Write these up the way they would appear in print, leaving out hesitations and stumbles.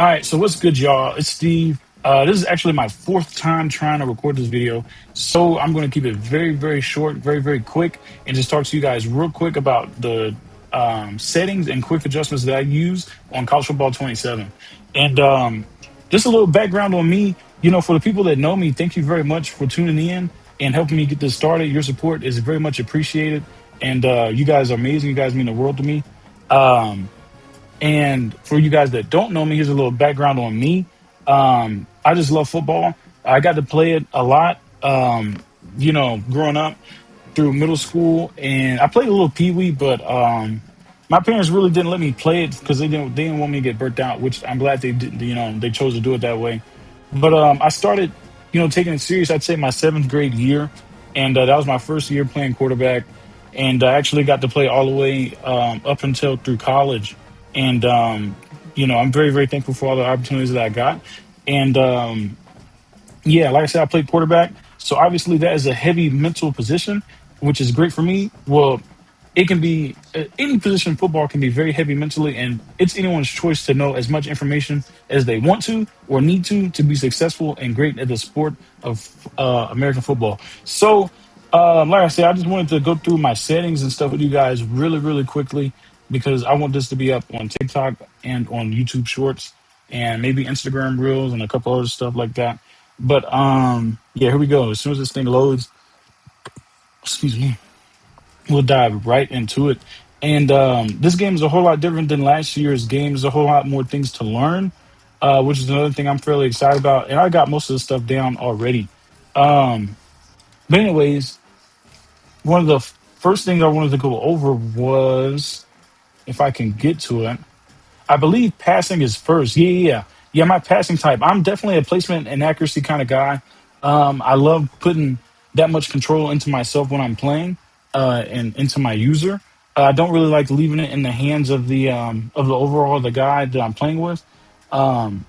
All right, so what's good, y'all? It's Steve. This is actually my fourth time trying to record this video, so I'm going to keep it very, very short, very, very quick, and just talk to you guys real quick about the settings and quick adjustments that I use on College Football 27. And just a little background on me. For the people that know me, thank you very much for tuning in and helping me get this started. Your support is very much appreciated, and you guys are amazing. You guys mean the world to me. Um, and for you guys that don't know me, here's a little background on me. I just love football. I got to play it a lot, growing up through middle school, and I played a little pee wee, but my parents really didn't let me play it because they didn't want me to get burnt out, which I'm glad they did. They chose to do it that way. But I started, taking it serious. I'd say my seventh grade year, and that was my first year playing quarterback, and I actually got to play all the way up until through college. And I'm very, very thankful for all the opportunities that I got. And yeah, like I said, I played quarterback. So obviously that is a heavy mental position, which is great for me. Well, it can be any position in football can be very heavy mentally, and it's anyone's choice to know as much information as they want to or need to be successful and great at the sport of American football. So, like I said, I just wanted to go through my settings and stuff with you guys really, really quickly because I want this to be up on TikTok and on YouTube Shorts and maybe Instagram Reels and a couple other stuff like that. But yeah, here we go. As soon as this thing loads, excuse me, we'll dive right into it. And this game is a whole lot different than last year's game. There's a whole lot more things to learn, which is another thing I'm fairly excited about. And I got most of the stuff down already. Um, but anyways, one of the first things I wanted to go over was, if I can get to it, I believe passing is first. Yeah. My passing type. I'm definitely a placement and accuracy kind of guy. I love putting that much control into myself when I'm playing, and into my user. I don't really like leaving it in the hands of the overall the guy that I'm playing with. Um,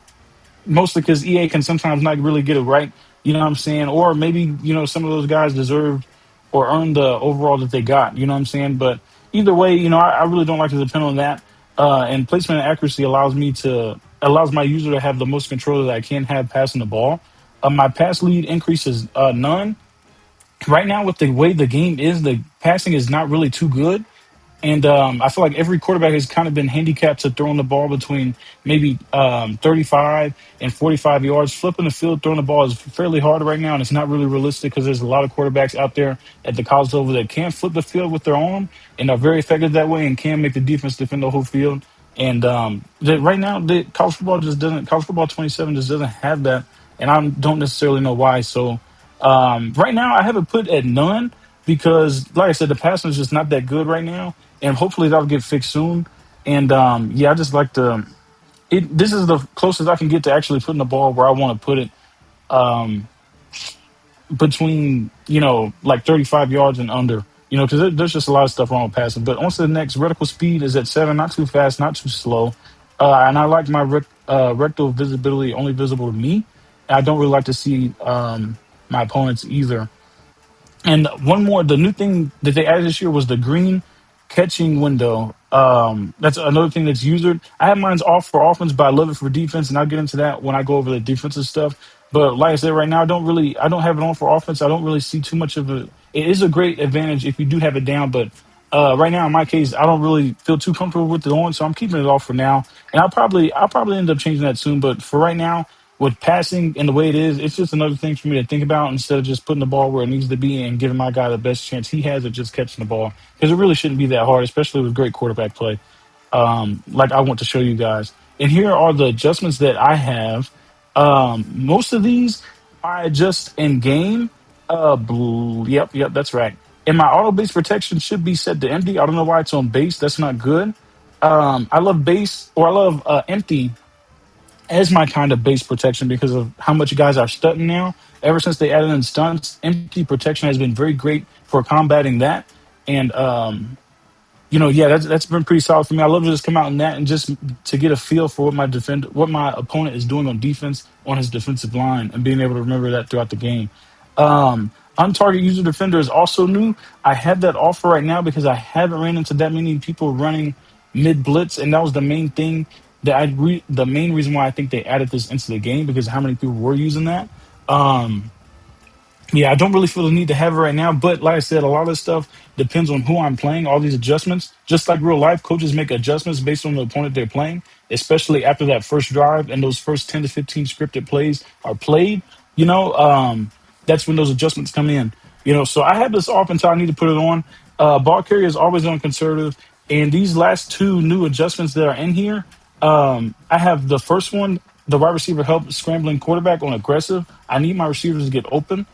Mostly because EA can sometimes not really get it right. You know what I'm saying? Or maybe some of those guys deserved or earned the overall that they got. You know what I'm saying? But either way, I really don't like to depend on that. And placement and accuracy allows my user to have the most control that I can have passing the ball. My pass lead increases none. Right now, with the way the game is, the passing is not really too good. And I feel like every quarterback has kind of been handicapped to throwing the ball between maybe 35 and 45 yards. Flipping the field, throwing the ball is fairly hard right now, and it's not really realistic because there's a lot of quarterbacks out there at the college level that can flip the field with their arm and are very effective that way and can make the defense defend the whole field. And right now, the college football 27 just doesn't have that, and I don't necessarily know why. So right now, I have it put at none because, like I said, the passing is just not that good right now, and hopefully that'll get fixed soon. And yeah, I just like to. This is the closest I can get to actually putting the ball where I want to put it, um, between like 35 yards and under. Because there's just a lot of stuff wrong with passing. But on to the next. Vertical speed is at 7, not too fast, not too slow. And I like my rectal visibility only visible to me. I don't really like to see my opponents either. And one more, the new thing that they added this year was the green catching window. That's another thing that's user. I have mine's off for offense, but I love it for defense, and I'll get into that when I go over the defensive stuff. But like I said, right now I don't have it on for offense. I don't really see too much of it. It is a great advantage if you do have it down, but right now in my case, I don't really feel too comfortable with it on, so I'm keeping it off for now. And I'll probably end up changing that soon. But for right now, with passing and the way it is, it's just another thing for me to think about instead of just putting the ball where it needs to be and giving my guy the best chance he has of just catching the ball. Because it really shouldn't be that hard, especially with great quarterback play, like I want to show you guys. And here are the adjustments that I have. Most of these I adjust in game. Yep, that's right. And my auto base protection should be set to empty. I don't know why it's on base. That's not good. I love base, or I love empty as my kind of base protection because of how much guys are stunting now. Ever since they added in stunts, empty protection has been very great for combating that. And yeah, that's been pretty solid for me. I love to just come out in that and just to get a feel for what my opponent is doing on defense on his defensive line, and being able to remember that throughout the game. Untarget user defender is also new. I have that offer right now because I haven't ran into that many people running mid blitz, and that was the main thing The main reason why I think they added this into the game because how many people were using that. Um, yeah, I don't really feel the need to have it right now, but like I said, a lot of this stuff depends on who I'm playing. All these adjustments, just like real life, coaches make adjustments based on the opponent they're playing, especially after that first drive and those first 10 to 15 scripted plays are played. You know, that's when those adjustments come in. You know, so I have this off until I need to put it on. Ball carrier is always on conservative, and these last two new adjustments that are in here, I have the first one, the wide receiver help scrambling quarterback on aggressive. I need my receivers to get open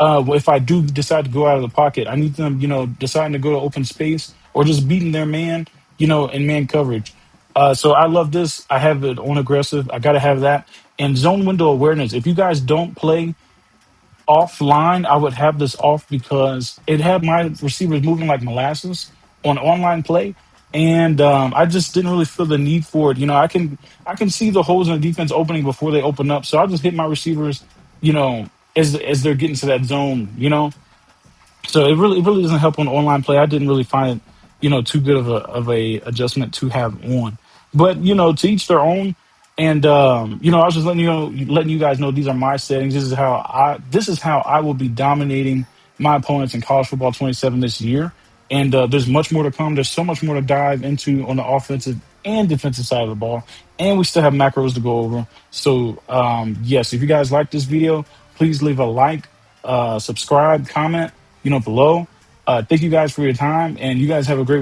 if I do decide to go out of the pocket, I need them, deciding to go to open space or just beating their man, in man coverage. So I love this. I have it on aggressive. I got to have that. And zone window awareness. If you guys don't play offline, I would have this off because it had my receivers moving like molasses on online play, and I just didn't really feel the need for it. I can see the holes in the defense opening before they open up, so I'll just hit my receivers, as they're getting to that zone. So it really doesn't help on online play. I didn't really find it, too good of a adjustment to have on. But to each their own. And I was just letting you guys know these are my settings. This is how I will be dominating my opponents in college football 27 this year. And there's much more to come. There's so much more to dive into on the offensive and defensive side of the ball. And we still have macros to go over. So yes, if you guys like this video, please leave a like, subscribe, comment, below. Thank you guys for your time, and you guys have a great